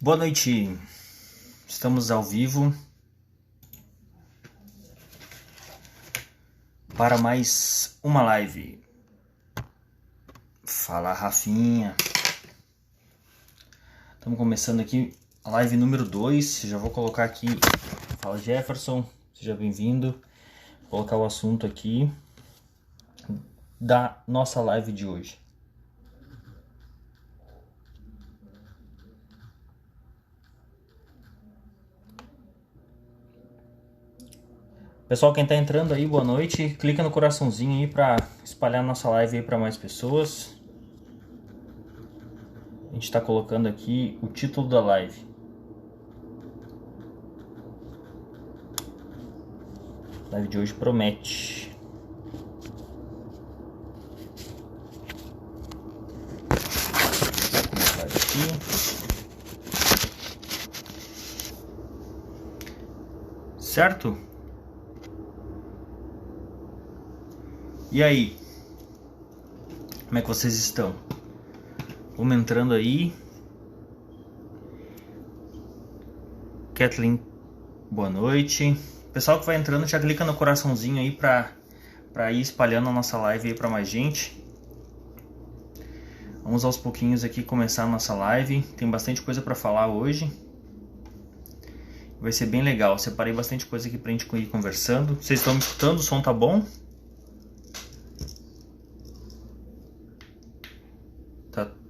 Boa noite, estamos ao vivo para mais uma live. Fala, Rafinha. Estamos começando aqui a live número 2. Já vou colocar aqui. Fala, Jefferson, seja bem-vindo. Vou colocar o assunto aqui da nossa live de hoje. Pessoal, quem tá entrando aí, boa noite. Clica no coraçãozinho aí para espalhar a nossa live aí para mais pessoas. A gente tá colocando aqui o título da live. A live de hoje promete. Vou colocar aqui. Certo? E aí? Como é que vocês estão? Vamos entrando aí. Kathleen, boa noite. Pessoal que vai entrando, já clica no coraçãozinho aí pra ir espalhando a nossa live aí pra mais gente. Vamos aos pouquinhos aqui começar a nossa live. Tem bastante coisa pra falar hoje. Vai ser bem legal. Separei bastante coisa aqui pra gente ir conversando. Vocês estão me escutando? O som tá bom?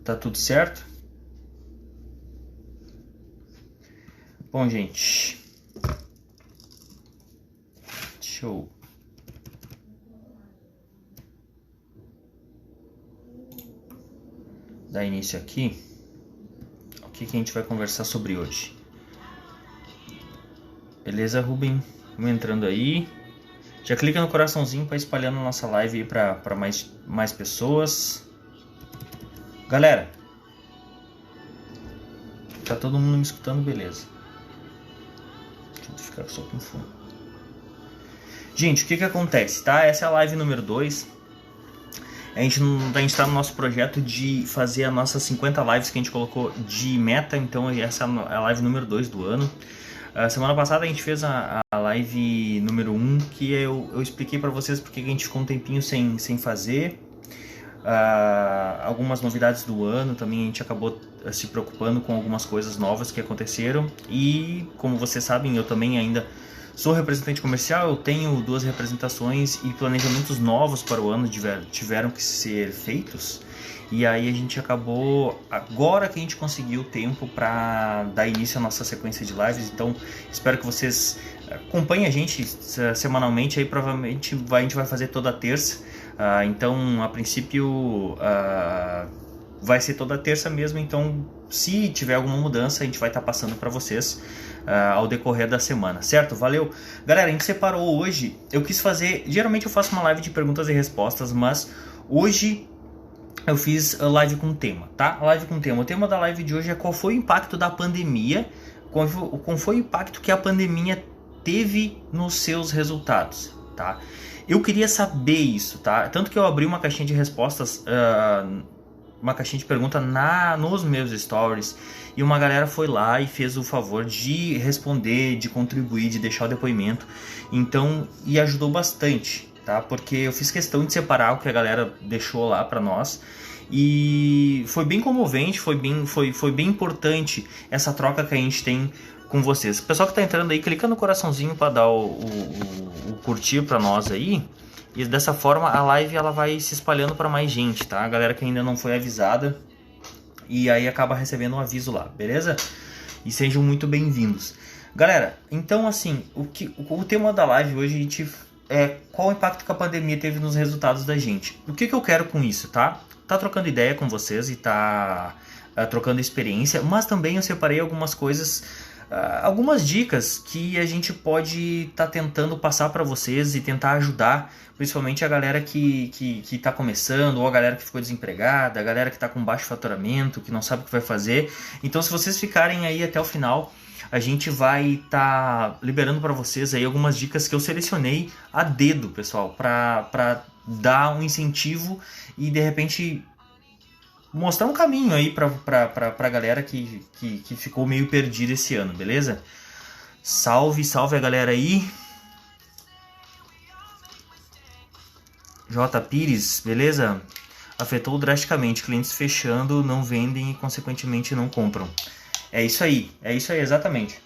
Tá tudo certo? Bom, gente. Deixa eu dar início aqui. O que a gente vai conversar sobre hoje? Beleza, Ruben? Vamos entrando aí. Já clica no coraçãozinho para espalhando a nossa live aí para mais pessoas. Galera, tá todo mundo me escutando? Beleza. Deixa eu ficar só com fone. Gente, o que acontece, tá? Essa é a live número 2. A gente tá no nosso projeto de fazer as nossas 50 lives que a gente colocou de meta. Então essa é a live número 2 do ano. Semana passada a gente fez a live número 1, que eu expliquei para vocês porque a gente ficou um tempinho sem fazer. Algumas novidades do ano também, a gente acabou se preocupando com algumas coisas novas que aconteceram. E como vocês sabem, eu também ainda sou representante comercial. Eu tenho 2 representações e planejamentos novos para o ano tiveram que ser feitos. E aí a gente acabou, agora que a gente conseguiu tempo para dar início à nossa sequência de lives. Então espero que vocês acompanhem a gente semanalmente. Aí provavelmente a gente vai fazer toda terça. Então a princípio vai ser toda terça mesmo. Então se tiver alguma mudança a gente vai estar passando para vocês ao decorrer da semana, certo? Valeu! Galera, a gente separou hoje, eu quis fazer, geralmente eu faço uma live de perguntas e respostas, mas hoje eu fiz a live com tema, tá? Live com tema. O tema da live de hoje é qual foi o impacto da pandemia, qual foi o impacto que a pandemia teve nos seus resultados, tá? Eu queria saber isso, tá? Tanto que eu abri uma caixinha de respostas, uma caixinha de pergunta nos meus stories, e uma galera foi lá e fez o favor de responder, de contribuir, de deixar o depoimento. Então, e ajudou bastante, tá? Porque eu fiz questão de separar o que a galera deixou lá pra nós. E foi bem comovente, foi bem importante essa troca que a gente tem com vocês. O pessoal que tá entrando aí, clica no coraçãozinho para dar o curtir para nós aí. E dessa forma a live ela vai se espalhando para mais gente, tá? A galera que ainda não foi avisada e aí acaba recebendo um aviso lá, beleza? E sejam muito bem-vindos. Galera, então assim, o tema da live hoje a gente qual o impacto que a pandemia teve nos resultados da gente. O que eu quero com isso, tá? Tá trocando ideia com vocês e tá trocando experiência, mas também eu separei algumas coisas, algumas dicas que a gente pode estar tentando passar para vocês e tentar ajudar, principalmente a galera que tá começando, ou a galera que ficou desempregada, a galera que tá com baixo faturamento, que não sabe o que vai fazer. Então se vocês ficarem aí até o final, a gente vai estar liberando para vocês aí algumas dicas que eu selecionei a dedo, pessoal, para dar um incentivo e de repente mostrar um caminho aí pra galera que ficou meio perdida esse ano, beleza? Salve, salve a galera aí. J. Pires, beleza? Afetou drasticamente, clientes fechando, não vendem e consequentemente não compram. É isso aí, exatamente.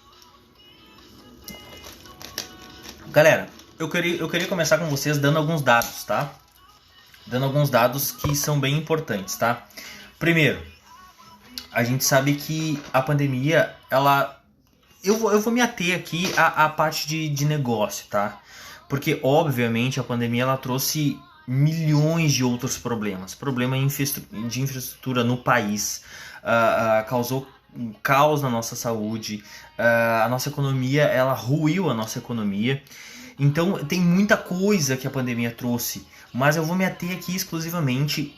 Galera, eu queria começar com vocês dando alguns dados, tá? Dando alguns dados que são bem importantes, tá? Primeiro, a gente sabe que a pandemia, eu vou me ater aqui à parte de negócio, tá? Porque, obviamente, a pandemia ela trouxe milhões de outros problemas. Problema de infraestrutura no país, causou um caos na nossa saúde, a nossa economia, ela ruiu a nossa economia. Então, tem muita coisa que a pandemia trouxe, mas eu vou me ater aqui exclusivamente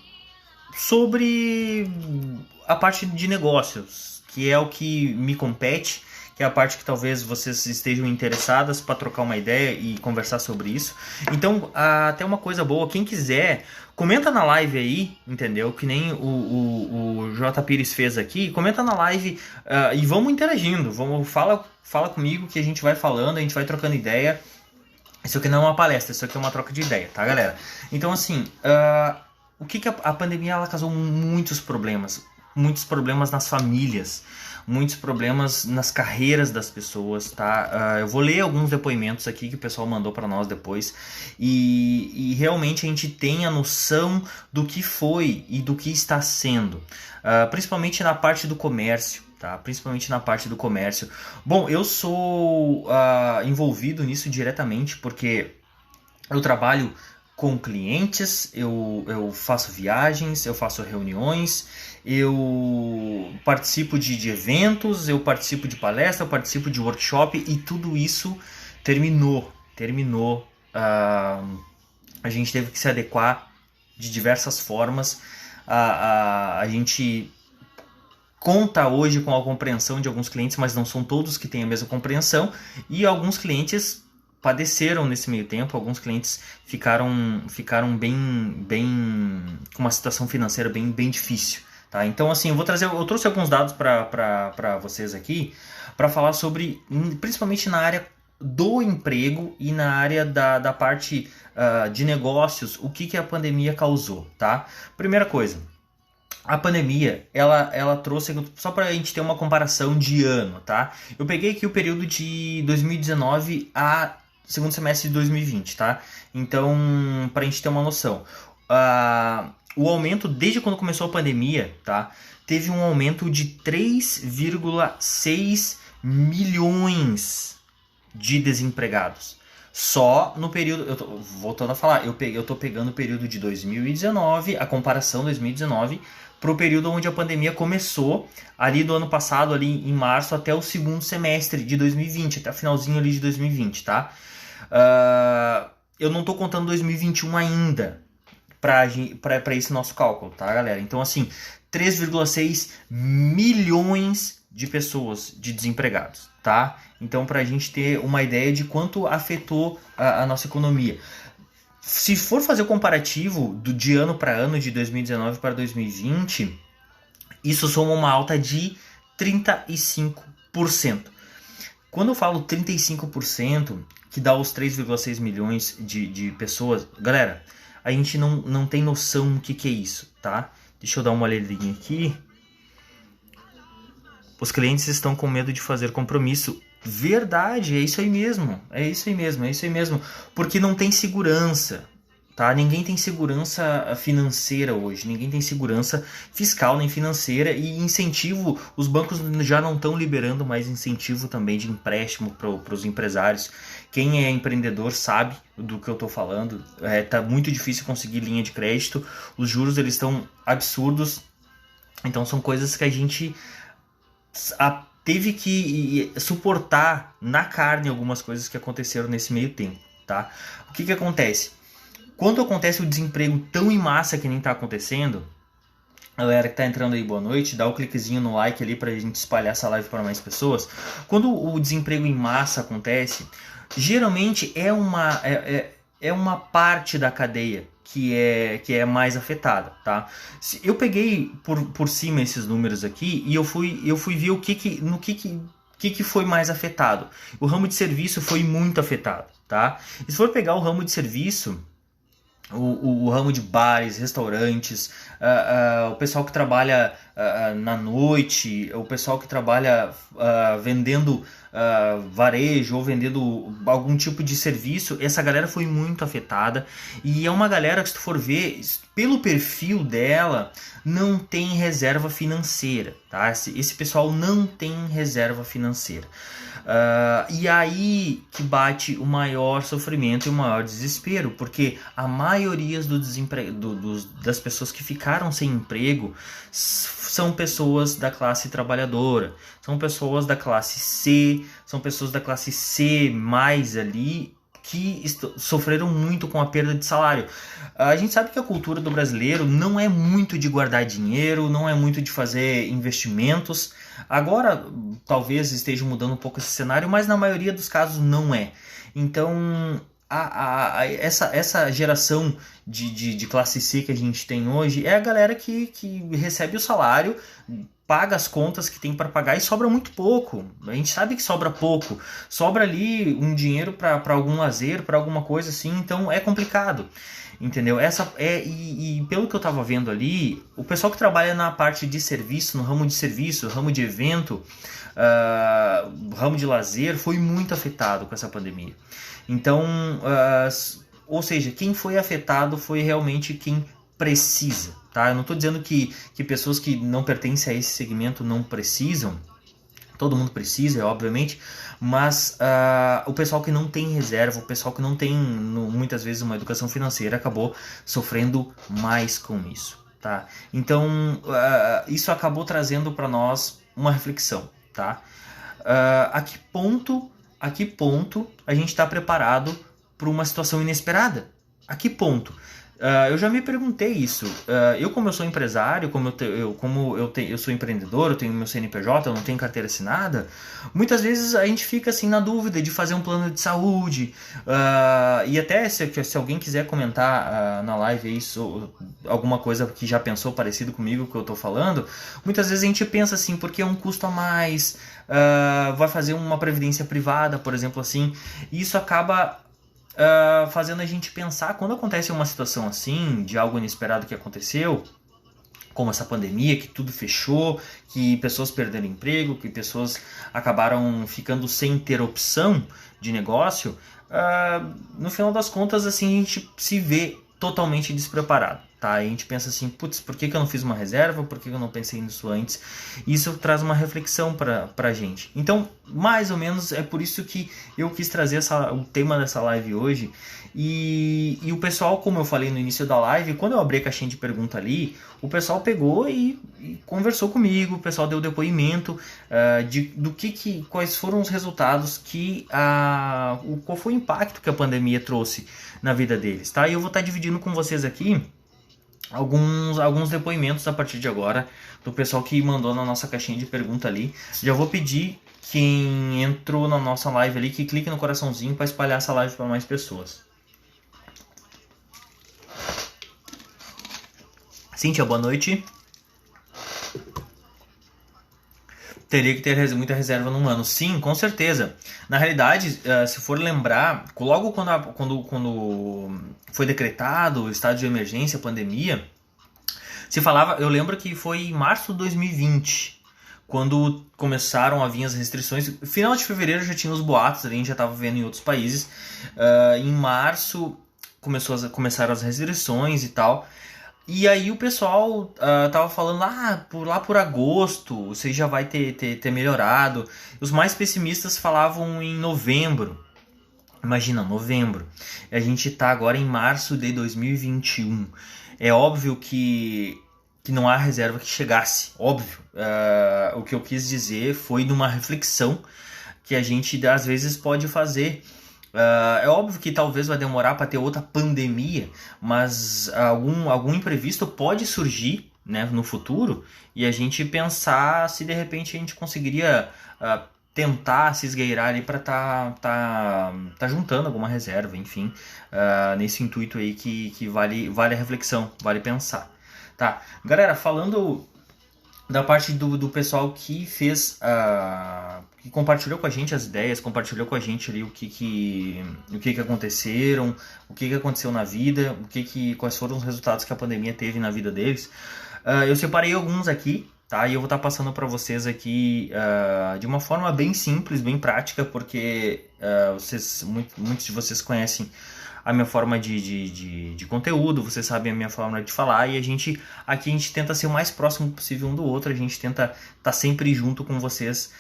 sobre a parte de negócios, que é o que me compete, que é a parte que talvez vocês estejam interessadas para trocar uma ideia e conversar sobre isso. Então, até uma coisa boa, quem quiser, comenta na live aí, entendeu? Que nem o J. Pires fez aqui, comenta na live e vamos interagindo, fala comigo que a gente vai falando, a gente vai trocando ideia. Isso aqui não é uma palestra, isso aqui é uma troca de ideia, tá, galera? Então, assim, o que a pandemia ela causou muitos problemas nas famílias, muitos problemas nas carreiras das pessoas, tá? Eu vou ler alguns depoimentos aqui que o pessoal mandou para nós depois e realmente a gente tem a noção do que foi e do que está sendo, principalmente na parte do comércio. Tá? Principalmente na parte do comércio. Bom, eu sou envolvido nisso diretamente porque eu trabalho com clientes, eu faço viagens, eu faço reuniões, eu participo de eventos, eu participo de palestra, eu participo de workshop e tudo isso terminou. A gente teve que se adequar de diversas formas. A gente conta hoje com a compreensão de alguns clientes, mas não são todos que têm a mesma compreensão, e alguns clientes padeceram nesse meio tempo, alguns clientes ficaram bem com uma situação financeira bem difícil, tá? Então, assim, eu trouxe alguns dados para vocês aqui, para falar sobre, principalmente na área do emprego e na área da parte de negócios, o que a pandemia causou, tá? Primeira coisa, a pandemia, ela trouxe, só para a gente ter uma comparação de ano, tá? Eu peguei aqui o período de 2019 a segundo semestre de 2020, tá? Então, para a gente ter uma noção, o aumento desde quando começou a pandemia, tá? Teve um aumento de 3,6 milhões de desempregados. Só no período, voltando a falar, eu tô pegando o período de 2019, a comparação 2019, para o período onde a pandemia começou, ali do ano passado, ali em março, até o segundo semestre de 2020, até o finalzinho ali de 2020, tá? Eu não tô contando 2021 ainda para esse nosso cálculo, tá, galera? Então, assim, 3,6 milhões de pessoas de desempregados, tá? Então, para a gente ter uma ideia de quanto afetou a nossa economia. Se for fazer o comparativo de ano para ano, de 2019 para 2020, isso soma uma alta de 35%. Quando eu falo 35%, que dá os 3,6 milhões de pessoas, galera, a gente não tem noção do que é isso, tá? Deixa eu dar uma olhadinha aqui. Os clientes estão com medo de fazer compromisso. Verdade, é isso aí mesmo. Porque não tem segurança, tá? Ninguém tem segurança financeira hoje. Ninguém tem segurança fiscal nem financeira. E incentivo, os bancos já não estão liberando mais incentivo também de empréstimo para os empresários. Quem é empreendedor sabe do que eu estou falando. Tá muito difícil conseguir linha de crédito. Os juros eles estão absurdos. Então são coisas que a gente teve que suportar na carne algumas coisas que aconteceram nesse meio tempo, tá? O que acontece? Quando acontece o desemprego tão em massa que nem está acontecendo, galera que está entrando aí, boa noite, dá o cliquezinho no like ali para a gente espalhar essa live para mais pessoas. Quando o desemprego em massa acontece, geralmente é uma parte da cadeia que é mais afetada, tá? Eu peguei por cima esses números aqui e eu fui ver o que foi mais afetado. O ramo de serviço foi muito afetado, tá? E se for pegar o ramo de serviço, o ramo de bares, restaurantes, o pessoal que trabalha na noite, o pessoal que trabalha vendendo varejo ou vendendo algum tipo de serviço, essa galera foi muito afetada. E é uma galera que, se tu for ver, pelo perfil dela, não tem reserva financeira, tá? Esse pessoal não tem reserva financeira. E aí que bate o maior sofrimento e o maior desespero, porque a maioria das pessoas que ficaram sem emprego são pessoas da classe trabalhadora, são pessoas da classe C, são pessoas da classe C mais ali, que sofreram muito com a perda de salário. A gente sabe que a cultura do brasileiro não é muito de guardar dinheiro, não é muito de fazer investimentos. Agora, talvez esteja mudando um pouco esse cenário, mas na maioria dos casos não é. Então, essa geração de classe C que a gente tem hoje é a galera que recebe o salário, paga as contas que tem para pagar e sobra muito pouco. A gente sabe que sobra pouco. Sobra ali um dinheiro para algum lazer, para alguma coisa assim, então é complicado. Entendeu? E pelo que eu tava vendo ali, o pessoal que trabalha na parte de serviço, no ramo de serviço, ramo de evento, ramo de lazer, foi muito afetado com essa pandemia. Então, ou seja, quem foi afetado foi realmente quem precisa, tá? Eu não estou dizendo que pessoas que não pertencem a esse segmento não precisam. Todo mundo precisa, obviamente, mas o pessoal que não tem reserva, o pessoal que não tem muitas vezes uma educação financeira acabou sofrendo mais com isso, tá? Então isso acabou trazendo para nós uma reflexão, tá? A que ponto a gente está preparado para uma situação inesperada? A que ponto? Eu já me perguntei isso. Como eu sou empresário, eu sou empreendedor, eu tenho meu CNPJ, eu não tenho carteira assinada, muitas vezes a gente fica assim na dúvida de fazer um plano de saúde. E até se alguém quiser comentar na live isso, alguma coisa que já pensou parecido comigo que eu estou falando, muitas vezes a gente pensa assim, porque é um custo a mais, vai fazer uma previdência privada, por exemplo, assim, e isso acaba fazendo a gente pensar, quando acontece uma situação assim, de algo inesperado que aconteceu, como essa pandemia, que tudo fechou, que pessoas perderam emprego, que pessoas acabaram ficando sem ter opção de negócio, no final das contas, assim, a gente se vê totalmente despreparado. Tá? A gente pensa assim, putz, por que eu não fiz uma reserva? Por que eu não pensei nisso antes? Isso traz uma reflexão pra gente. Então, mais ou menos, é por isso que eu quis trazer o tema dessa live hoje. E o pessoal, como eu falei no início da live, quando eu abri a caixinha de pergunta ali, o pessoal pegou e conversou comigo, o pessoal deu depoimento quais foram os resultados qual foi o impacto que a pandemia trouxe na vida deles, tá? E eu vou estar dividindo com vocês aqui alguns depoimentos a partir de agora do pessoal que mandou na nossa caixinha de pergunta ali. Já vou pedir quem entrou na nossa live ali que clique no coraçãozinho para espalhar essa live para mais pessoas. Cíntia, boa noite. Teria que ter muita reserva num ano. Sim, com certeza. Na realidade, se for lembrar, logo quando foi decretado o estado de emergência, a pandemia, se falava, eu lembro que foi em março de 2020, quando começaram a vir as restrições. Final de fevereiro já tinha os boatos, a gente já estava vendo em outros países. Em março começaram as restrições e tal. E aí o pessoal tava falando lá por agosto, você já vai ter melhorado. Os mais pessimistas falavam em novembro. Imagina, novembro. A gente tá agora em março de 2021. É óbvio que não há reserva que chegasse. Óbvio. O que eu quis dizer foi numa reflexão que a gente às vezes pode fazer. É óbvio que talvez vai demorar para ter outra pandemia, mas algum imprevisto pode surgir, né, no futuro, e a gente pensar se de repente a gente conseguiria tentar se esgueirar ali para tá juntando alguma reserva, enfim, nesse intuito aí que vale a reflexão, vale pensar. Tá, galera, falando da parte do pessoal que fez, que compartilhou com a gente as ideias, compartilhou com a gente ali o que aconteceram, o que aconteceu na vida, quais foram os resultados que a pandemia teve na vida deles. Eu separei alguns aqui, tá? E eu vou estar passando para vocês aqui de uma forma bem simples, bem prática, porque muitos de vocês conhecem a minha forma de conteúdo, vocês sabem a minha forma de falar, e aqui a gente tenta ser o mais próximo possível um do outro, a gente tenta estar sempre junto com vocês,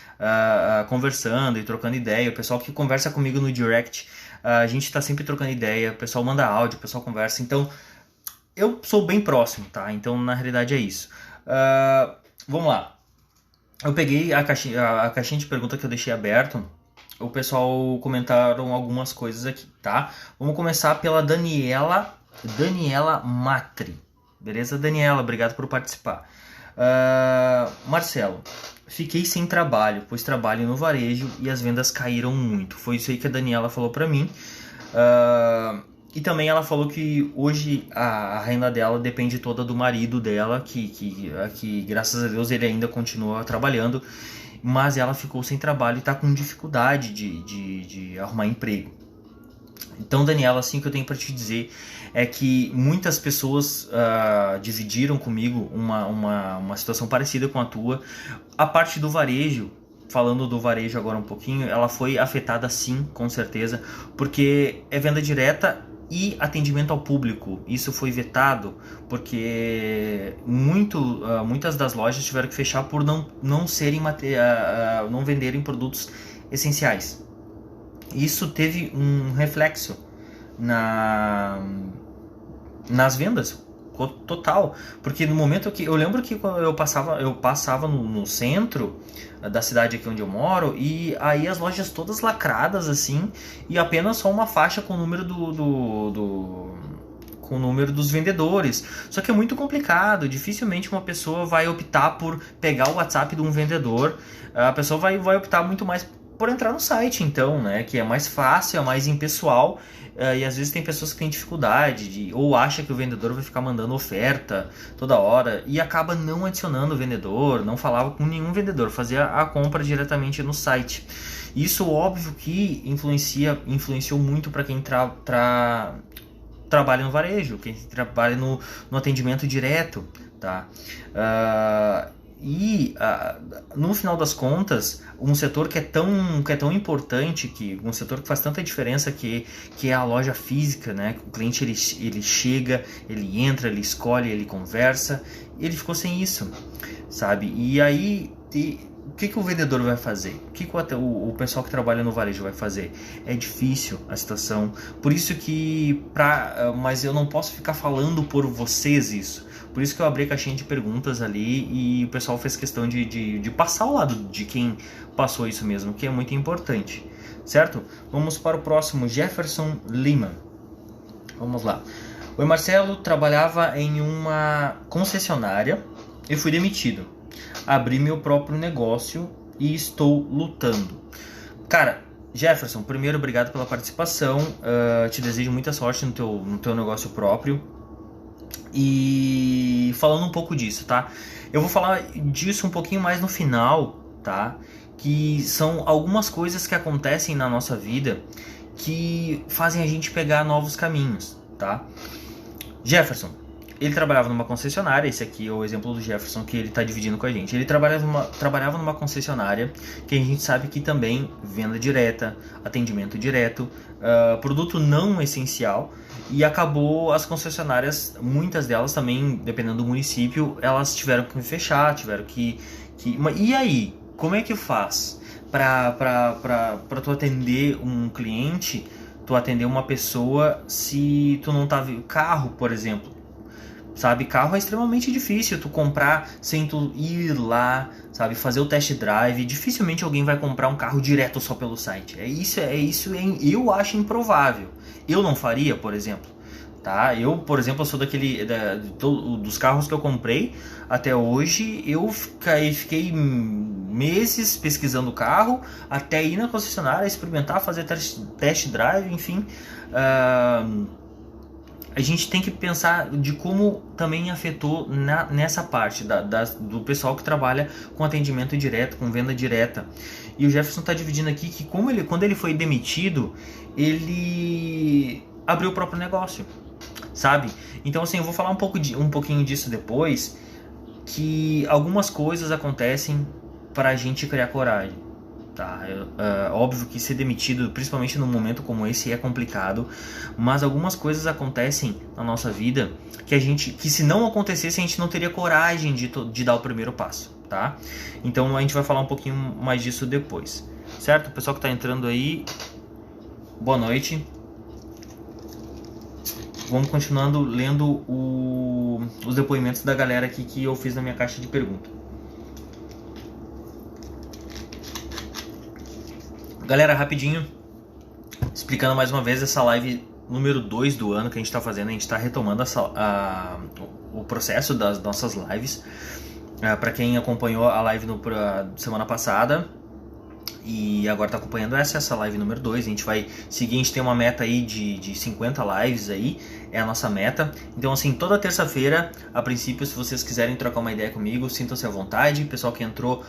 conversando e trocando ideia. O pessoal que conversa comigo no direct, a gente está sempre trocando ideia, o pessoal manda áudio, o pessoal conversa, então eu sou bem próximo, tá? Então na realidade é isso. Vamos lá. Eu peguei a caixinha de pergunta que eu deixei aberto. O pessoal comentaram algumas coisas aqui, tá? Vamos começar pela Daniela Matri. Beleza, Daniela? Obrigado por participar. Marcelo, fiquei sem trabalho, pois trabalho no varejo e as vendas caíram muito. Foi isso aí que a Daniela falou pra mim. E também ela falou que hoje a renda dela depende toda do marido dela, que graças a Deus ele ainda continua trabalhando, mas ela ficou sem trabalho e está com dificuldade de arrumar emprego. Então, Daniela, assim que eu tenho para te dizer é que muitas pessoas dividiram comigo uma situação parecida com a tua. A parte do varejo, falando do varejo agora um pouquinho, ela foi afetada sim, com certeza, porque é venda direta e atendimento ao público. Isso foi vetado porque muitas das lojas tiveram que fechar por não venderem produtos essenciais. Isso teve um reflexo nas vendas total, porque no momento que eu lembro que eu passava no centro da cidade aqui onde eu moro, e aí as lojas todas lacradas assim, e apenas só uma faixa com o número com o número dos vendedores. Só que é muito complicado, dificilmente uma pessoa vai optar por pegar o WhatsApp de um vendedor. A pessoa vai optar muito mais por entrar no site, então, né, que é mais fácil, é mais impessoal, e às vezes tem pessoas que têm dificuldade ou acha que o vendedor vai ficar mandando oferta toda hora e acaba não adicionando o vendedor, não falava com nenhum vendedor, fazia a compra diretamente no site. Isso óbvio que influenciou muito para quem trabalha no varejo, quem trabalha no atendimento direto, tá? No final das contas, um setor que é tão importante, um setor que faz tanta diferença, que é a loja física, né? O cliente ele chega, ele entra, ele escolhe, ele conversa, ele ficou sem isso, sabe? E aí o que o vendedor vai fazer? O que o pessoal que trabalha no varejo vai fazer? É difícil a situação, por isso que mas eu não posso ficar falando por vocês isso. Por isso que eu abri a caixinha de perguntas ali e o pessoal fez questão de passar ao lado de quem passou isso mesmo, que é muito importante, certo? Vamos para o próximo, Jefferson Lima. Vamos lá. Oi, Marcelo, trabalhava em uma concessionária e fui demitido. Abri meu próprio negócio e estou lutando. Cara, Jefferson, primeiro, obrigado pela participação. Te desejo muita sorte no teu negócio próprio. E falando um pouco disso, tá? Eu vou falar disso um pouquinho mais no final, tá? Que são algumas coisas que acontecem na nossa vida que fazem a gente pegar novos caminhos, tá? Jefferson, ele trabalhava numa concessionária. Esse aqui é o exemplo do Jefferson que ele está dividindo com a gente. Ele trabalhava numa concessionária que a gente sabe que também venda direta, atendimento direto, produto não essencial, e acabou as concessionárias, muitas delas também, dependendo do município, elas tiveram que fechar, E aí, como é que faz para tu atender um cliente, tu atender uma pessoa se tu não tá... Carro, por exemplo, sabe, carro é extremamente difícil tu comprar sem tu ir lá, sabe, fazer o test drive. Dificilmente alguém vai comprar um carro direto só pelo site. Eu acho improvável. Eu não faria, por exemplo. tá? Eu, por exemplo, sou dos carros que eu comprei até hoje, eu fiquei meses pesquisando o carro, até ir na concessionária, experimentar, fazer test drive, enfim. A gente tem que pensar de como também afetou nessa parte do pessoal que trabalha com atendimento direto, com venda direta. E o Jefferson está dividindo aqui que quando ele foi demitido, ele abriu o próprio negócio, sabe? Então assim, eu vou falar um pouquinho disso depois, que algumas coisas acontecem para a gente criar coragem. Tá, óbvio que ser demitido, principalmente num momento como esse, é complicado, mas algumas coisas acontecem na nossa vida que se não acontecesse, a gente não teria coragem de dar o primeiro passo, tá? Então a gente vai falar um pouquinho mais disso depois, certo? O pessoal que tá entrando aí, boa noite. Vamos continuando lendo os depoimentos da galera aqui que eu fiz na minha caixa de perguntas. Galera, rapidinho, explicando mais uma vez essa live número 2 do ano que a gente está fazendo. A gente está retomando o processo das nossas lives. Para quem acompanhou a live semana passada e agora está acompanhando essa live número 2, a gente vai seguir. A gente tem uma meta aí de 50 lives aí, é a nossa meta. Então assim, toda terça-feira, a princípio, se vocês quiserem trocar uma ideia comigo, sintam-se à vontade. Pessoal que entrou,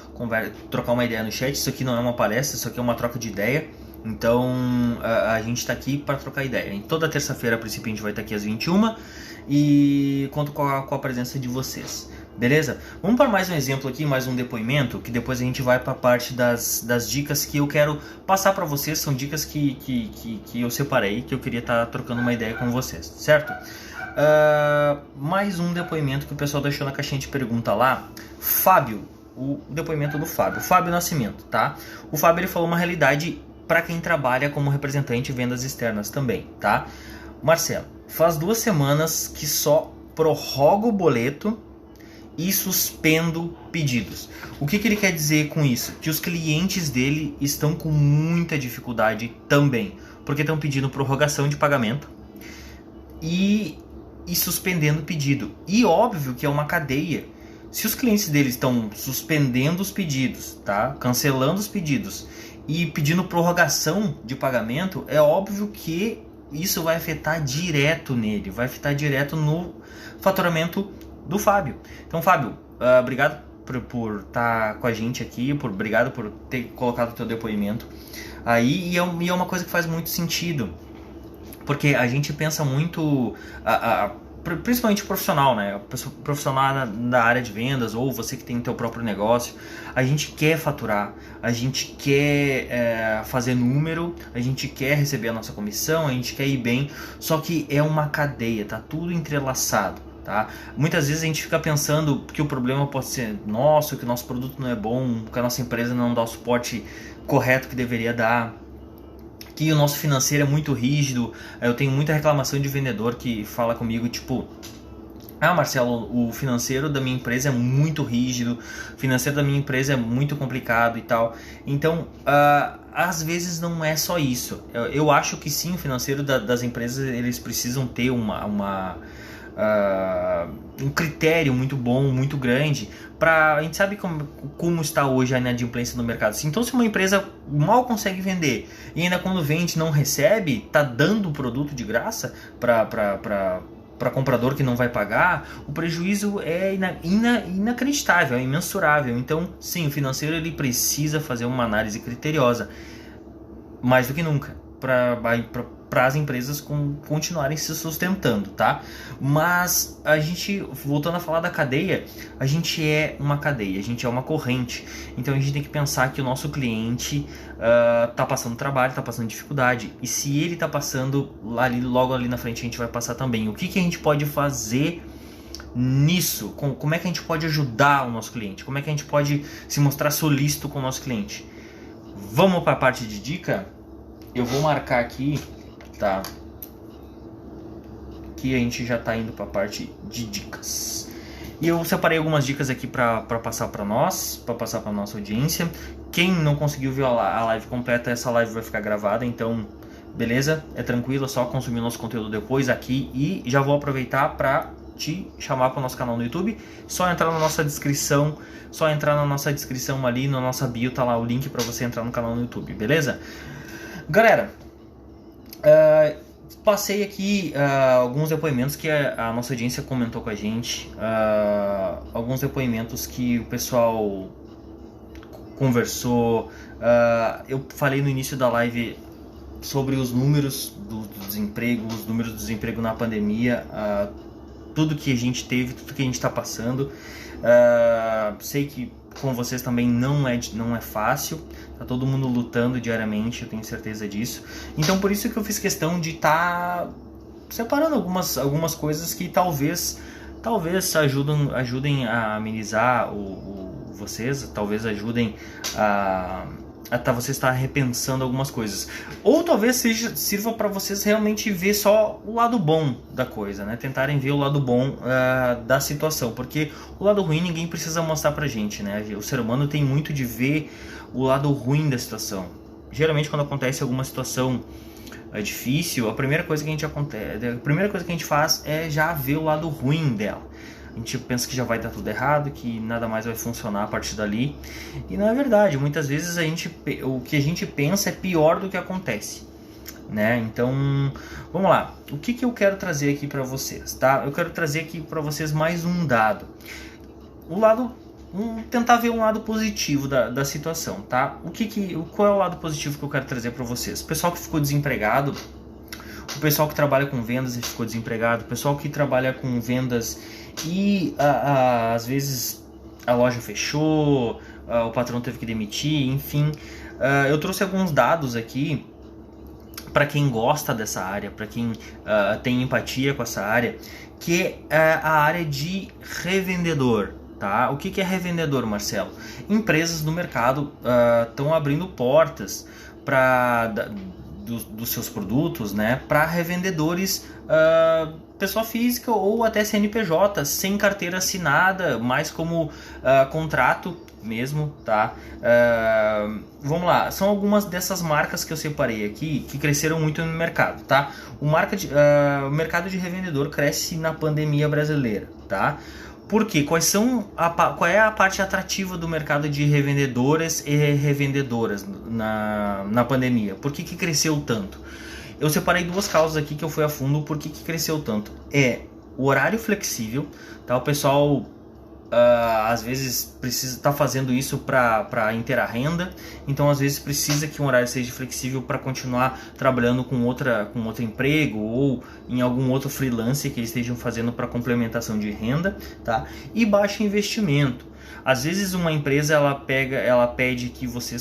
trocar uma ideia no chat. Isso aqui não é uma palestra, isso aqui é uma troca de ideia. Então a gente está aqui para trocar ideia. Em toda terça-feira, a princípio, a gente vai estar aqui às 21h e conto com a presença de vocês. Beleza? Vamos para mais um exemplo aqui, mais um depoimento, que depois a gente vai para a parte das dicas que eu quero passar para vocês. São dicas que eu separei, que eu queria estar trocando uma ideia com vocês, certo? Mais um depoimento que o pessoal deixou na caixinha de pergunta lá. Fábio, o depoimento do Fábio Nascimento, tá? O Fábio, ele falou uma realidade para quem trabalha como representante de vendas externas também, tá? Marcelo, faz 2 semanas que só prorrogo o boleto e suspendo pedidos. O que ele quer dizer com isso? Que os clientes dele estão com muita dificuldade também, porque estão pedindo prorrogação de pagamento e suspendendo o pedido. E óbvio que é uma cadeia. Se os clientes dele estão suspendendo os pedidos, tá? Cancelando os pedidos e pedindo prorrogação de pagamento, é óbvio que isso vai afetar direto nele, vai afetar direto no faturamento do Fábio. Então, Fábio, obrigado por estar com a gente aqui, obrigado por ter colocado o teu depoimento aí, e é uma coisa que faz muito sentido, porque a gente pensa muito, principalmente o profissional, né? Profissional da área de vendas, ou você que tem teu próprio negócio, a gente quer faturar, a gente quer fazer número, a gente quer receber a nossa comissão, a gente quer ir bem, só que é uma cadeia, tá tudo entrelaçado. Tá? Muitas vezes a gente fica pensando que o problema pode ser nosso, que o nosso produto não é bom, que a nossa empresa não dá o suporte correto que deveria dar, que o nosso financeiro é muito rígido. Eu tenho muita reclamação de vendedor que fala comigo, tipo: Marcelo, o financeiro da minha empresa é muito rígido, o financeiro da minha empresa é muito complicado e tal. Então, às vezes não é só isso. Eu acho que sim, o financeiro das empresas, eles precisam ter um critério muito bom, muito grande, a gente sabe como está hoje a inadimplência no mercado. Então, se uma empresa mal consegue vender e ainda quando vende não recebe, tá dando o produto de graça para comprador que não vai pagar, o prejuízo é inacreditável, é imensurável. Então, sim, o financeiro ele precisa fazer uma análise criteriosa, mais do que nunca, para as empresas continuarem se sustentando, tá? Mas a gente, voltando a falar da cadeia, a gente é uma cadeia, a gente é uma corrente. Então a gente tem que pensar que o nosso cliente tá passando trabalho, tá passando dificuldade, e se ele tá passando logo ali na frente, a gente vai passar também. O que a gente pode fazer nisso? Como é que a gente pode ajudar o nosso cliente? Como é que a gente pode se mostrar solícito com o nosso cliente? Vamos para a parte de dica? Eu vou marcar aqui, tá? Que a gente já tá indo para a parte de dicas. E eu separei algumas dicas aqui para passar para passar para nossa audiência. Quem não conseguiu ver a live completa, essa live vai ficar gravada, então beleza? É tranquilo, é só consumir o nosso conteúdo depois aqui. E já vou aproveitar para te chamar para o nosso canal no YouTube. Só entrar na nossa descrição, ali, na nossa bio tá lá o link para você entrar no canal no YouTube, beleza? Galera, passei aqui alguns depoimentos que a nossa audiência comentou com a gente, alguns depoimentos que o pessoal conversou. Eu falei no início da live sobre os números do desemprego, os números do desemprego na pandemia, tudo que a gente teve, tudo que a gente está passando. Sei que com vocês também não é fácil, tá todo mundo lutando diariamente, eu tenho certeza disso. Então por isso que eu fiz questão de estar separando algumas coisas que talvez ajudem a amenizar vocês, talvez ajudem a você estar repensando algumas coisas, ou talvez sirva para vocês realmente ver só o lado bom da coisa, né? Tentarem ver o lado bom da situação, porque o lado ruim ninguém precisa mostrar pra gente, né? O ser humano tem muito de ver o lado ruim da situação. Geralmente quando acontece alguma situação difícil, a primeira coisa que a gente faz é já ver o lado ruim dela. A gente pensa que já vai dar tudo errado, que nada mais vai funcionar a partir dali. E não é verdade. Muitas vezes o que a gente pensa é pior do que acontece, né? Então, vamos lá. O que eu quero trazer aqui para vocês, tá? Eu quero trazer aqui para vocês mais um dado. Tentar ver um lado positivo da situação, tá? Qual é o lado positivo que eu quero trazer para vocês? O pessoal que ficou desempregado, o pessoal que trabalha com vendas e ficou desempregado, o pessoal que trabalha com vendas e às vezes a loja fechou, o patrão teve que demitir, enfim. Eu trouxe alguns dados aqui para quem gosta dessa área, para quem tem empatia com essa área, que é a área de revendedor. Tá? O que é revendedor, Marcelo? Empresas no mercado estão abrindo portas dos seus produtos, né, para revendedores, pessoa física ou até CNPJ, sem carteira assinada, mais como contrato mesmo, tá? Vamos lá, são algumas dessas marcas que eu separei aqui que cresceram muito no mercado, tá? O mercado de revendedor cresce na pandemia brasileira, tá? Por quê? Qual é a parte atrativa do mercado de revendedoras e revendedoras na pandemia? Por que cresceu tanto? Eu separei duas causas aqui que eu fui a fundo. Por que cresceu tanto? É o horário flexível, tá? O pessoal às vezes precisa estar fazendo isso para inteirar a renda, então às vezes precisa que um horário seja flexível para continuar trabalhando com outro emprego ou em algum outro freelance que eles estejam fazendo para complementação de renda, tá? E baixo investimento. Às vezes uma empresa ela pede que você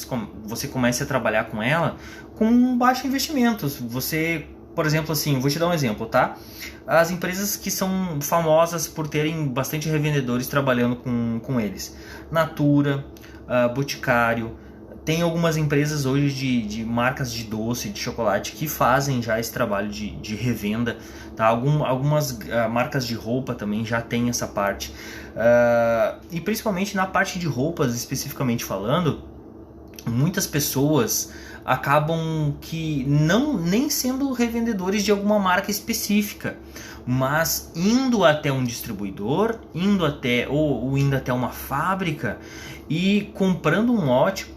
comece a trabalhar com ela com baixo investimento. Por exemplo, assim, vou te dar um exemplo, tá? As empresas que são famosas por terem bastante revendedores trabalhando com eles. Natura, Boticário. Tem algumas empresas hoje de marcas de doce, de chocolate, que fazem já esse trabalho de revenda. Tá? Algumas marcas de roupa também já tem essa parte. E principalmente na parte de roupas, especificamente falando, muitas pessoas acabam que nem sendo revendedores de alguma marca específica, mas indo até um distribuidor, indo até uma fábrica e comprando um lote,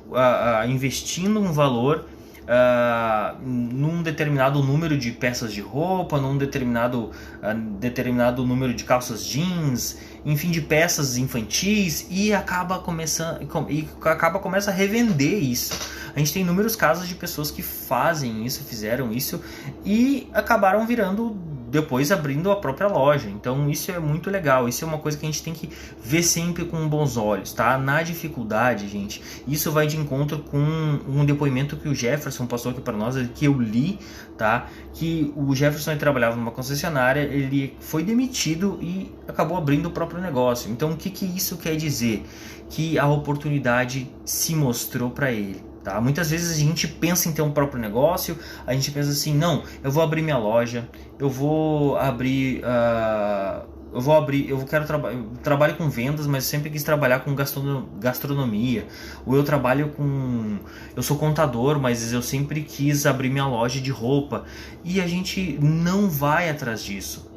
investindo um valor num determinado número de peças de roupa, num determinado número de calças jeans, enfim, de peças infantis, e começa a revender isso. A gente tem inúmeros casos de pessoas que fizeram isso e acabaram depois abrindo a própria loja. Então isso é muito legal, isso é uma coisa que a gente tem que ver sempre com bons olhos, tá? Na dificuldade, gente, isso vai de encontro com um depoimento que o Jefferson passou aqui para nós, que eu li, tá? Que o Jefferson, ele trabalhava numa concessionária, ele foi demitido e acabou abrindo o próprio negócio. Então o que isso quer dizer? Que a oportunidade se mostrou para ele. Tá? Muitas vezes a gente pensa em ter um próprio negócio, a gente pensa assim, não, eu vou abrir minha loja, eu vou abrir eu trabalho com vendas, mas sempre quis trabalhar com gastronomia. Ou eu sou contador, mas eu sempre quis abrir minha loja de roupa. E a gente não vai atrás disso.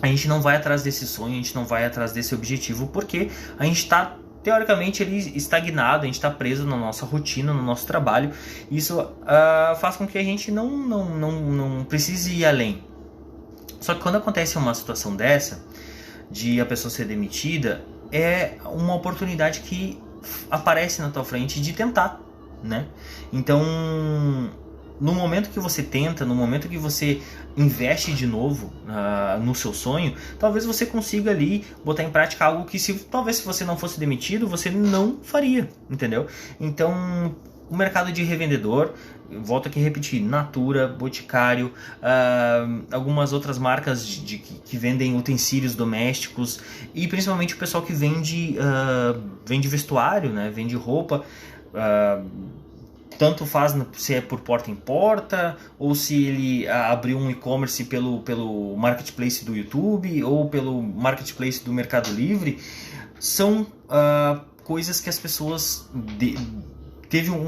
A gente não vai atrás desse sonho, a gente não vai atrás desse objetivo, porque a gente está teoricamente ele estagnado, a gente está preso na nossa rotina, no nosso trabalho. Isso faz com que a gente não precise ir além. Só que quando acontece uma situação dessa, de a pessoa ser demitida, é uma oportunidade que aparece na tua frente de tentar, né? Então, no momento que você tenta, no momento que você investe de novo no seu sonho, talvez você consiga ali botar em prática algo que talvez se você não fosse demitido, você não faria, entendeu? Então, o mercado de revendedor, volto aqui a repetir, Natura, Boticário, algumas outras marcas que vendem utensílios domésticos e principalmente o pessoal que vende vestuário, né? Vende roupa, tanto faz se é por porta em porta ou se ele abriu um e-commerce pelo marketplace do YouTube ou pelo marketplace do Mercado Livre, são coisas que as pessoas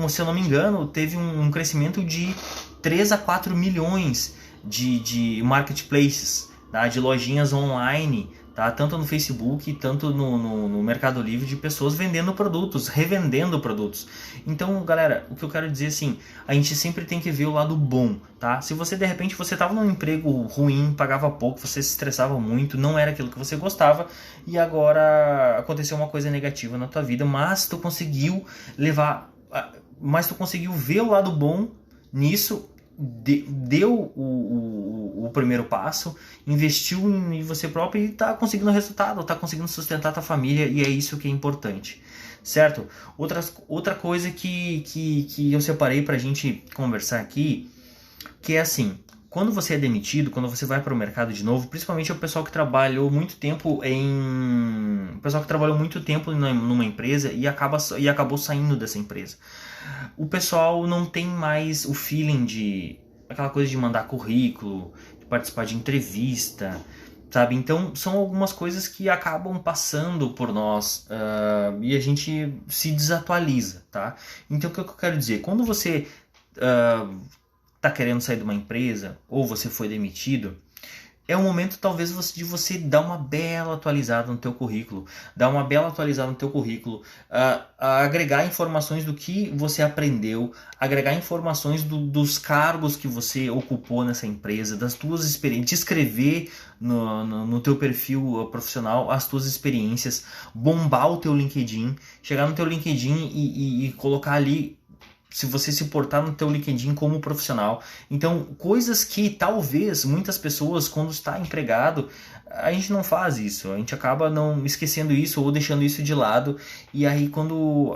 se eu não me engano, teve um crescimento de 3 a 4 milhões de marketplaces, tá? De lojinhas online, tá? Tanto no Facebook, tanto no Mercado Livre, de pessoas vendendo produtos, revendendo produtos. Então, galera, o que eu quero dizer assim, a gente sempre tem que ver o lado bom, tá? Se você, de repente, você estava num emprego ruim, pagava pouco, você se estressava muito, não era aquilo que você gostava, e agora aconteceu uma coisa negativa na tua vida, mas tu conseguiu ver o lado bom nisso, deu o primeiro passo, investiu em você próprio e está conseguindo resultado, está conseguindo sustentar a tua família, e é isso que é importante, certo? Outra coisa que eu separei para a gente conversar aqui, que é assim, quando você é demitido, quando você vai para o mercado de novo, principalmente o pessoal que trabalhou muito tempo numa empresa e acabou saindo dessa empresa. O pessoal não tem mais o feeling de aquela coisa de mandar currículo, de participar de entrevista, sabe? Então são algumas coisas que acabam passando por nós e a gente se desatualiza, tá? Então o que eu quero dizer? Quando você tá querendo sair de uma empresa ou você foi demitido, é o momento talvez de você dar uma bela atualizada no teu currículo, agregar informações do que você aprendeu, agregar informações dos cargos que você ocupou nessa empresa, das tuas experiências, descrever no teu perfil profissional as tuas experiências, bombar o teu LinkedIn, chegar no teu LinkedIn e colocar ali, se você se portar no teu LinkedIn como profissional. Então, coisas que talvez muitas pessoas, quando está empregado, a gente não faz isso. A gente acaba não esquecendo isso ou deixando isso de lado. E aí, quando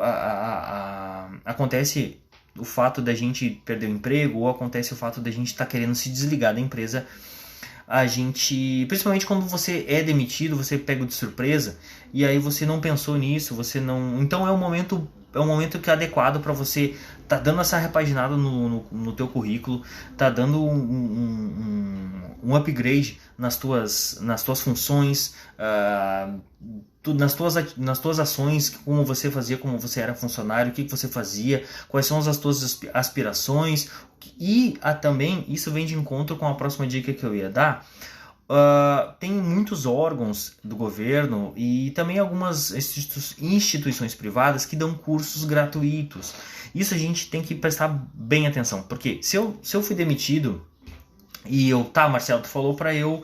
acontece o fato da gente perder o emprego ou acontece o fato da gente estar querendo se desligar da empresa, a gente, principalmente quando você é demitido, você pega de surpresa e aí você não pensou nisso, então é um momento que é adequado para você tá dando essa repaginada no teu currículo, tá dando um upgrade nas tuas funções, nas tuas ações, como você fazia, como você era funcionário, o que você fazia, quais são as tuas aspirações, e também isso vem de encontro com a próxima dica que eu ia dar. Tem muitos órgãos do governo e também algumas instituições privadas que dão cursos gratuitos. Isso a gente tem que prestar bem atenção, porque se eu fui demitido e Marcelo, tu falou para eu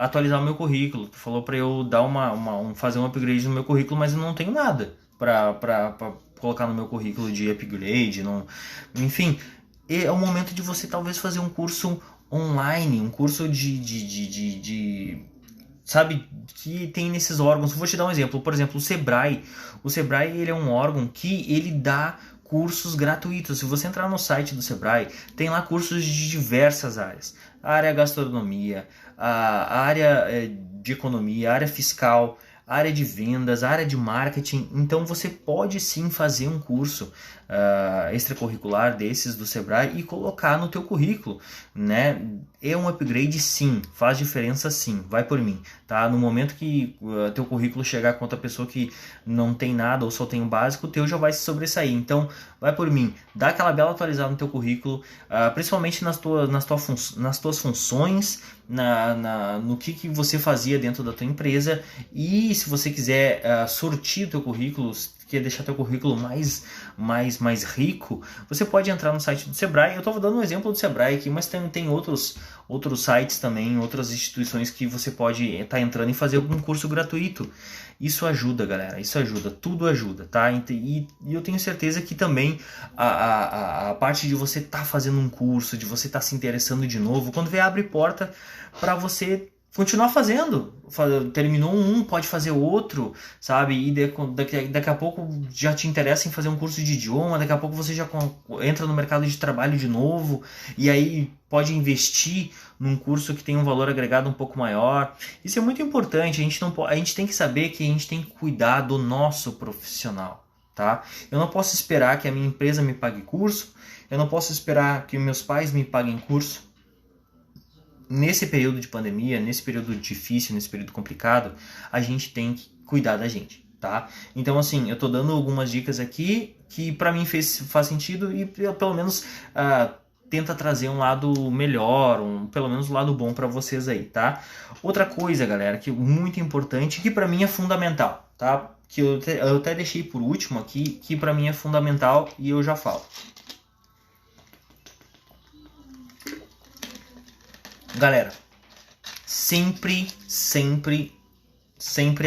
atualizar o meu currículo, tu falou para eu dar fazer um upgrade no meu currículo, mas eu não tenho nada para colocar no meu currículo de upgrade, enfim, é o momento de você talvez fazer um curso online, um curso sabe, que tem nesses órgãos. Vou te dar um exemplo, por exemplo, o Sebrae. O Sebrae, ele é um órgão que ele dá cursos gratuitos. Se você entrar no site do Sebrae, tem lá cursos de diversas áreas. A área gastronomia, a área de economia, a área fiscal, a área de vendas, a área de marketing. Então você pode sim fazer um curso extracurricular desses do Sebrae e colocar no teu currículo, né? é um upgrade sim, faz diferença sim, vai por mim, tá? No momento que teu currículo chegar com outra pessoa que não tem nada ou só tem o básico, o teu já vai se sobressair. Então, vai por mim, dá aquela bela atualizada no teu currículo, principalmente nas tuas funções, no que você fazia dentro da tua empresa, e se você quiser sortir o teu currículo, quer deixar teu currículo mais rico, você pode entrar no site do Sebrae. Eu estou dando um exemplo do Sebrae aqui, mas tem outros sites também, outras instituições que você pode estar entrando e fazer algum curso gratuito. Isso ajuda, galera, isso ajuda, tudo ajuda, tá? E eu tenho certeza que também a parte de você estar fazendo um curso, de você estar se interessando de novo, quando vem abre porta para você continuar fazendo. Terminou pode fazer outro, sabe? E daqui a pouco já te interessa em fazer um curso de idioma, daqui a pouco você já entra no mercado de trabalho de novo, e aí pode investir num curso que tem um valor agregado um pouco maior. Isso é muito importante, a gente tem que saber que a gente tem que cuidar do nosso profissional, tá? Eu não posso esperar que a minha empresa me pague curso, eu não posso esperar que meus pais me paguem curso. Nesse período de pandemia, nesse período difícil, nesse período complicado, a gente tem que cuidar da gente, tá? Então, assim, eu tô dando algumas dicas aqui que pra mim faz sentido e pelo menos tenta trazer um lado melhor, pelo menos um lado bom pra vocês aí, tá? Outra coisa, galera, que é muito importante, que pra mim é fundamental, tá? Que eu até deixei por último aqui, que pra mim é fundamental e eu já falo. Galera, sempre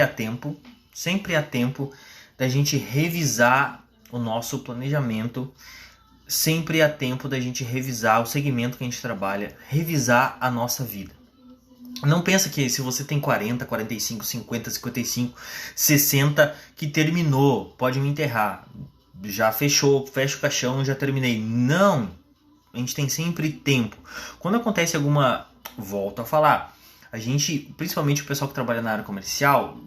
há tempo da gente revisar o nosso planejamento, sempre há tempo da gente revisar o segmento que a gente trabalha, revisar a nossa vida. Não pensa que se você tem 40, 45, 50, 55, 60, que terminou, pode me enterrar, já fechou, fecha o caixão, já terminei. Não! A gente tem sempre tempo. Quando acontece volto a falar, a gente, principalmente o pessoal que trabalha na área comercial,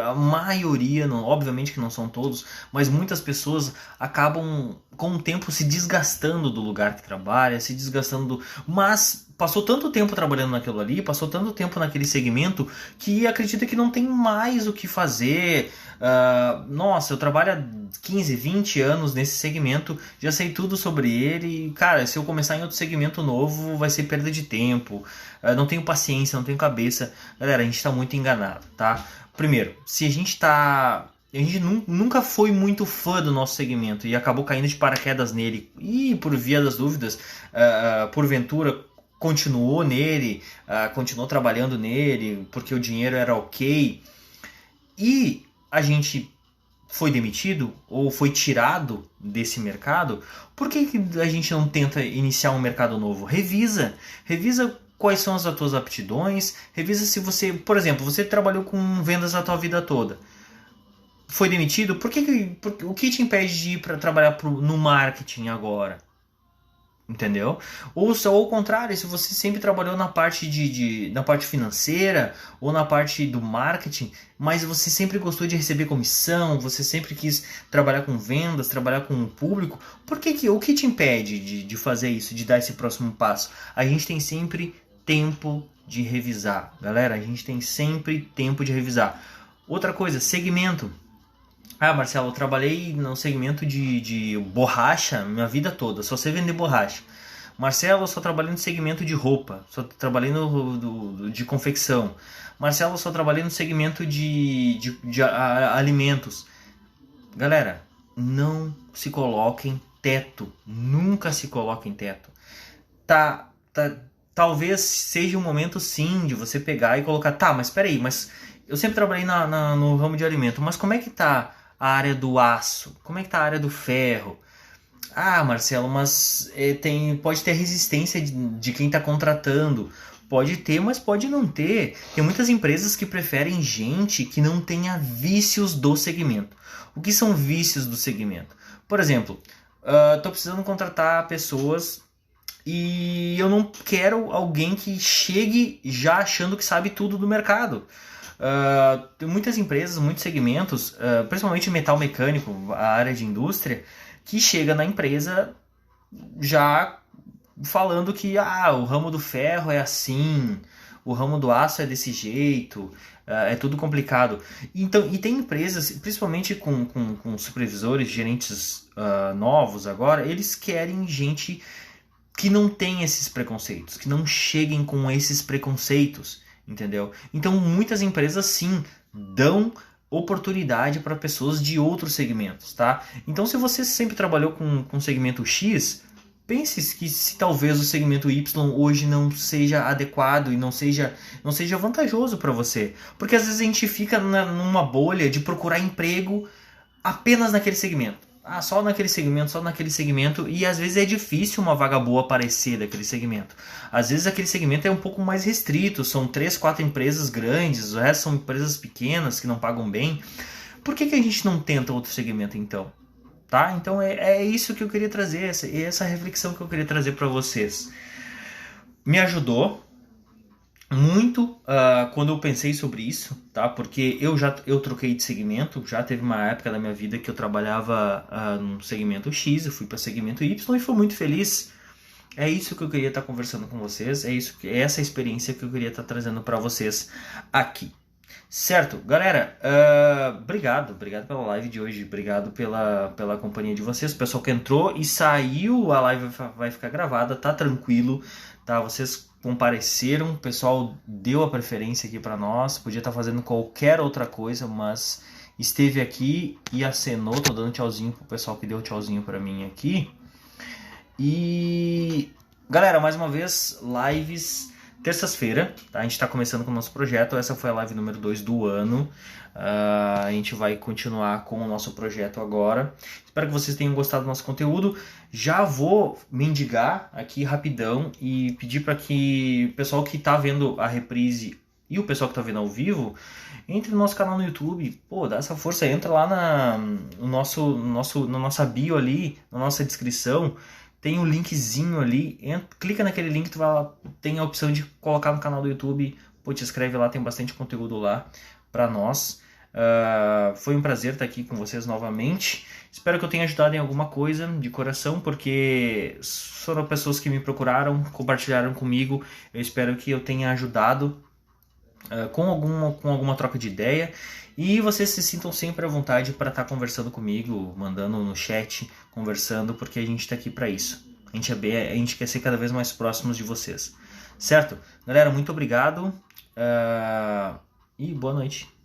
a maioria, obviamente que não são todos, mas muitas pessoas acabam com o tempo se desgastando do lugar que trabalha, se desgastando mas passou tanto tempo trabalhando naquilo ali, passou tanto tempo naquele segmento, que acredita que não tem mais o que fazer. Nossa, eu trabalho há 15, 20 anos nesse segmento, já sei tudo sobre ele, cara, se eu começar em outro segmento novo, vai ser perda de tempo, não tenho paciência, não tenho cabeça. Galera, a gente está muito enganado, tá? Primeiro, se a gente nunca foi muito fã do nosso segmento e acabou caindo de paraquedas nele, e por via das dúvidas, porventura continuou nele, continuou trabalhando nele porque o dinheiro era ok, e a gente foi demitido ou foi tirado desse mercado, por que a gente não tenta iniciar um mercado novo? Revisa quais são as tuas aptidões, revisa se você, por exemplo, você trabalhou com vendas a tua vida toda, foi demitido, o que te impede de ir para trabalhar no marketing agora? Entendeu? Ou ao contrário, se você sempre trabalhou na parte na parte financeira ou na parte do marketing, mas você sempre gostou de receber comissão, você sempre quis trabalhar com vendas, trabalhar com o público, o que te impede de fazer isso, de dar esse próximo passo? A gente tem sempre tempo de revisar, galera, a gente tem sempre tempo de revisar. Outra coisa, segmento. Marcelo, eu trabalhei no segmento de borracha minha vida toda, só sei vender borracha. Marcelo, eu só trabalhei no segmento de roupa, só trabalhei de confecção. Marcelo, eu só trabalhei no segmento de alimentos. Galera, não se coloquem teto, nunca se coloquem teto. Talvez seja um momento sim de você pegar e colocar, mas peraí, mas eu sempre trabalhei no ramo de alimento, mas como é que tá a área do aço? Como é que tá a área do ferro? Marcelo, mas pode ter resistência de quem está contratando. Pode ter, mas pode não ter. Tem muitas empresas que preferem gente que não tenha vícios do segmento. O que são vícios do segmento? Por exemplo, estou precisando contratar pessoas e eu não quero alguém que chegue já achando que sabe tudo do mercado. Tem muitas empresas, muitos segmentos, principalmente metal mecânico, a área de indústria, que chega na empresa já falando que o ramo do ferro é assim, o ramo do aço é desse jeito, é tudo complicado. Então, e tem empresas, principalmente com supervisores, gerentes novos agora, eles querem gente que não tem esses preconceitos, que não cheguem com esses preconceitos, entendeu? Então, muitas empresas sim dão oportunidade para pessoas de outros segmentos, tá? Então, se você sempre trabalhou com segmento X, pense que se talvez o segmento Y hoje não seja adequado e não seja vantajoso para você. Porque às vezes a gente fica numa bolha de procurar emprego apenas naquele segmento. Só naquele segmento, e às vezes é difícil uma vaga boa aparecer daquele segmento. Às vezes aquele segmento é um pouco mais restrito, são 3, 4 empresas grandes, o resto são empresas pequenas que não pagam bem. Por que a gente não tenta outro segmento então? Tá? Então é isso que eu queria trazer, essa reflexão que eu queria trazer para vocês. Me ajudou muito quando eu pensei sobre isso, tá? Porque eu troquei de segmento, já teve uma época da minha vida que eu trabalhava no segmento X, eu fui para segmento Y e fui muito feliz. É isso que eu queria estar conversando com vocês, é essa experiência que eu queria estar trazendo para vocês aqui. Certo, galera, obrigado pela live de hoje, obrigado pela companhia de vocês, o pessoal que entrou e saiu, a live vai ficar gravada, tá tranquilo, tá? Vocês compareceram, o pessoal deu a preferência aqui para nós, podia estar fazendo qualquer outra coisa, mas esteve aqui e acenou, tô dando tchauzinho pro pessoal que deu tchauzinho para mim aqui. E galera, mais uma vez, lives terças-feira, tá? A gente está começando com o nosso projeto, essa foi a live número 2 do ano, a gente vai continuar com o nosso projeto agora. Espero que vocês tenham gostado do nosso conteúdo. Já vou mendigar aqui rapidão e pedir para que o pessoal que está vendo a reprise e o pessoal que está vendo ao vivo, entre no nosso canal no YouTube, dá essa força, entra lá na nossa bio ali, na nossa descrição, tem um linkzinho ali, clica naquele link, tu vai lá, tem a opção de colocar no canal do YouTube, te inscreve lá, tem bastante conteúdo lá para nós. Foi um prazer estar aqui com vocês novamente. Espero que eu tenha ajudado em alguma coisa de coração, porque foram pessoas que me procuraram, compartilharam comigo. Eu espero que eu tenha ajudado com alguma troca de ideia. E vocês se sintam sempre à vontade para estar conversando comigo, mandando no chat, conversando, porque a gente está aqui para isso. A gente quer ser cada vez mais próximos de vocês. Certo? Galera, muito obrigado e boa noite.